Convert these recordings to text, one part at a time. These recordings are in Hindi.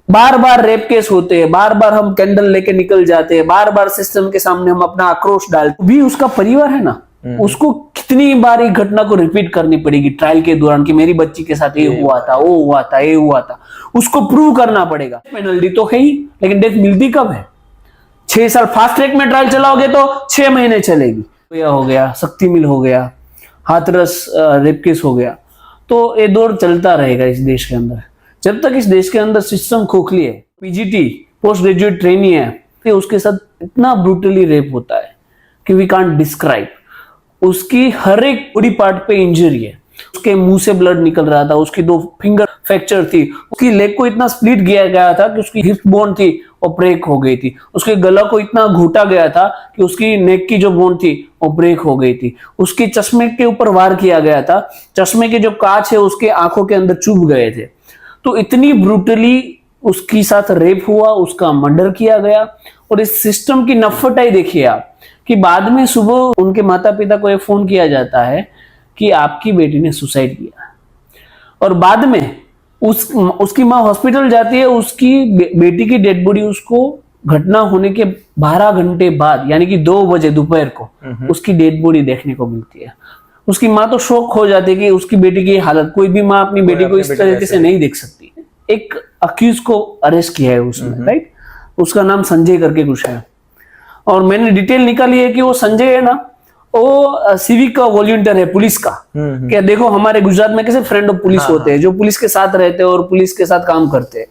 बार बार रेप केस होते हैं, बार बार हम कैंडल लेके निकल जाते हैं, बार बार सिस्टम के सामने हम अपना आक्रोश डालते भी उसका परिवार है ना, उसको कितनी बार एक घटना को रिपीट करनी पड़ेगी ट्रायल के दौरान कि मेरी बच्ची के साथ ये हुआ था, वो हुआ था, ये हुआ था, उसको प्रूव करना पड़ेगा। पेनल्टी तो है ही, लेकिन डेथ मिलती कब है? 6 साल फास्ट ट्रैक में ट्रायल चलाओगे तो 6 महीने चलेगी। यह हो गया, शक्ति मिल हो गया, हाथरस रेप केस हो गया, तो ये दौर चलता रहेगा इस देश के अंदर जब तक इस देश के अंदर सिस्टम खोखली है। पीजीटी पोस्ट ग्रेजुएट ट्रेनी है, उसके साथ इतना ब्रूटली रेप होता है कि वी कांट डिस्क्राइब। उसकी हर एक बॉडी पार्ट पे इंजरी है, उसके मुंह से ब्लड निकल रहा था, उसकी 2 फिंगर फ्रैक्चर थी, उसकी लेग को इतना स्प्लिट किया गया था कि उसकी हिप बोन थी वो ब्रेक हो गई थी, उसके गला को इतना घोटा गया था कि उसकी नेक की जो बोन थी वो ब्रेक हो गई थी, उसके चश्मे के ऊपर वार किया गया था, चश्मे के जो कांच है उसके आंखों के अंदर चुभ गए थे। तो इतनी ब्रूटली उसके साथ रेप हुआ, उसका मर्डर किया गया। और इस सिस्टम की नफरताई देखिए आप कि बाद में सुबह उनके माता पिता को ये फोन किया जाता है कि आपकी बेटी ने सुसाइड किया, और बाद में उसकी माँ हॉस्पिटल जाती है, उसकी बेटी की डेड बॉडी उसको घटना होने के 12 घंटे बाद यानी कि 2 बजे दोपहर को उसकी डेड बॉडी देखने को मिलती है। उसकी माँ तो शौक हो जाती है कि उसकी बेटी की हालत, कोई भी माँ अपनी बेटी को इस तरीके से नहीं देख सकती। एक अक्यूज को अरेस्ट किया है उसने, राइट, उसका नाम संजय करके कुछ है, और मैंने डिटेल निकाली है कि वो संजय है ना, वो सिविक का वॉलंटियर है पुलिस का। क्या देखो हमारे गुजरात में कैसे फ्रेंड ऑफ पुलिस होते हैं, जो पुलिस के साथ रहते हैं और पुलिस के साथ काम करते हैं।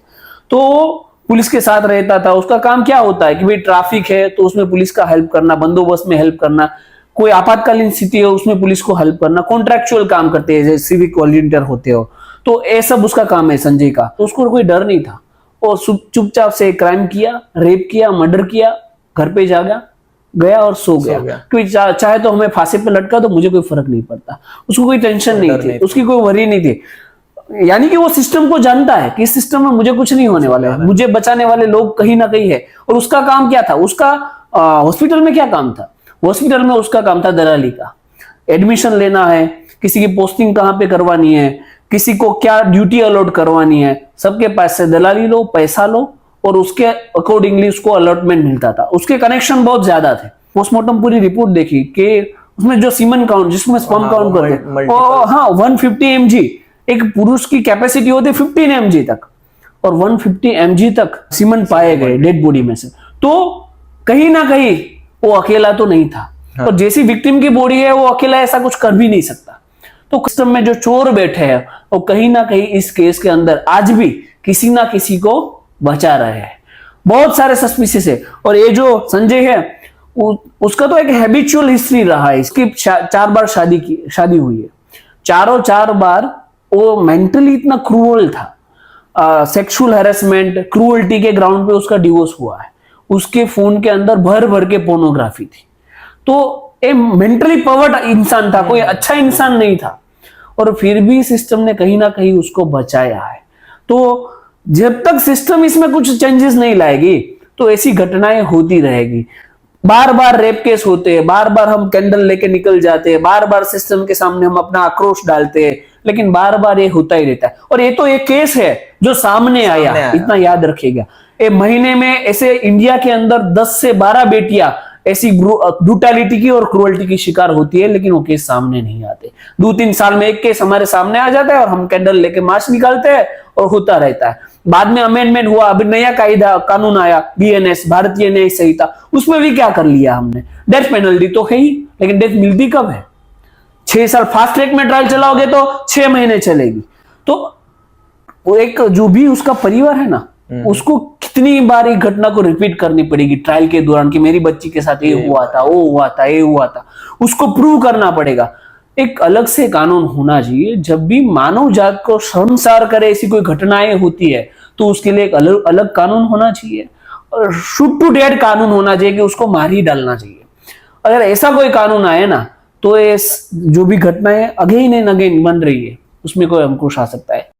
तो पुलिस के साथ रहता था, उसका काम क्या होता है कि भाई ट्रैफिक है तो उसमें पुलिस का हेल्प करना, बंदोबस्त में हेल्प करना, कोई आपातकालीन स्थिति है उसमें पुलिस को हेल्प करना, कॉन्ट्रैक्चुअल काम करते हैं जैसे सिविक वॉलंटियर होते हो, तो ये सब उसका काम है संजय का। तो उसको कोई डर नहीं था, वो चुपचाप से क्राइम किया, रेप किया, मर्डर किया, घर पे जागा गया और सो गया। क्योंकि चाहे तो हमें फांसी पे लटका तो मुझे कोई फर्क नहीं पड़ता, उसको कोई टेंशन नहीं थी, उसकी कोई वरी नहीं थी। यानी कि वो सिस्टम को जानता है कि इस सिस्टम में मुझे कुछ नहीं होने वाला है, मुझे बचाने वाले लोग कहीं ना कहीं है। और उसका काम क्या था, उसका हॉस्पिटल में क्या काम था? हॉस्पिटल में उसका काम था दलाली का, एडमिशन लेना है, किसी की पोस्टिंग कहाँ पे करवानी है, किसी को क्या ड्यूटी अलॉट करवानी है, सबके पास से दलाली लो, पैसा लो, और उसके अकॉर्डिंगली उसको अलॉटमेंट मिलता था। उसके कनेक्शन बहुत ज्यादा थे। पोस्टमार्टम पूरी रिपोर्ट देखी कि उसमें जो सीमन काउंट, जिसमें स्पर्म काउंट करते हैं, हाँ 150 mg, एक पुरुष की कैपेसिटी होती है 15 mg तक, और 150 mg तक सीमन पाए गए डेड बॉडी में से। तो कहीं ना कहीं वो अकेला तो नहीं था, और जैसी विक्टिम की बॉडी है वो अकेला ऐसा कुछ कर भी नहीं सकता। तो सिस्टम में जो चोर बैठे हैं वो कहीं ना कहीं इस केस के अंदर आज भी किसी ना किसी को बचा रहे हैं। बहुत सारे सस्पिशियस है। और ये जो संजय है उसका तो एक हैबिचुअल हिस्ट्री रहा है, इसकी 4 बार शादी हुई है, चारों 4 बार वो मेंटली इतना क्रूअल था, सेक्सुअल हैरेसमेंट, क्रूअल्टी के ग्राउंड पे उसका डिवोर्स हुआ है। उसके फोन के अंदर भर भर के पोर्नोग्राफी थी। तो एक मेंटली पर्वर्ट इंसान था, कोई अच्छा इंसान नहीं था, और फिर भी सिस्टम ने कहीं ना कहीं उसको बचाया है। तो जब तक सिस्टम इसमें कुछ चेंजेस नहीं लाएगी तो ऐसी घटनाएं होती रहेगी। बार बार रेप केस होते हैं, बार बार हम कैंडल लेके निकल जाते हैं, बार बार सिस्टम के सामने हम अपना आक्रोश डालते हैं, लेकिन बार बार ये होता ही रहता है। और ये तो एक केस है जो सामने आया, इतना याद रखिएगा। एक महीने में ऐसे इंडिया के अंदर 10 से 12 बेटियां ऐसी ब्रूटैलिटी की और क्रूअल्टी की शिकार होती है, लेकिन वो केस सामने नहीं आते। 2-3 साल में एक केस हमारे सामने आ जाता है और हम कैंडल लेके मार्च निकालते हैं और होता रहता है। बाद में अमेंडमेंट हुआ, अभी नया कानून आया, BNS, भारतीय न्याय संहिता, उसमें भी क्या कर लिया हमने, डेथ पेनल्टी तो है ही, लेकिन डेथ मिलती कब है? 6 साल फास्ट ट्रैक में ट्रायल चलाओगे तो 6 महीने चलेगी। तो वो एक जो भी उसका परिवार है ना, उसको कितनी बार एक घटना को रिपीट करनी पड़ेगी ट्रायल के दौरान कि मेरी बच्ची के साथ ये हुआ था, वो हुआ था, ये हुआ था, उसको प्रूव करना पड़ेगा। एक अलग से कानून होना चाहिए, जब भी मानव जात को शर्मसार करे ऐसी कोई घटनाएं होती है तो उसके लिए एक अलग अलग कानून होना चाहिए, और शूट टू डेड कानून होना चाहिए कि उसको मार ही डालना चाहिए। अगर ऐसा कोई कानून आए ना तो ये जो भी घटनाएं अगेन एंड अगेन बन रही है उसमें कोई अंकुश आ सकता है।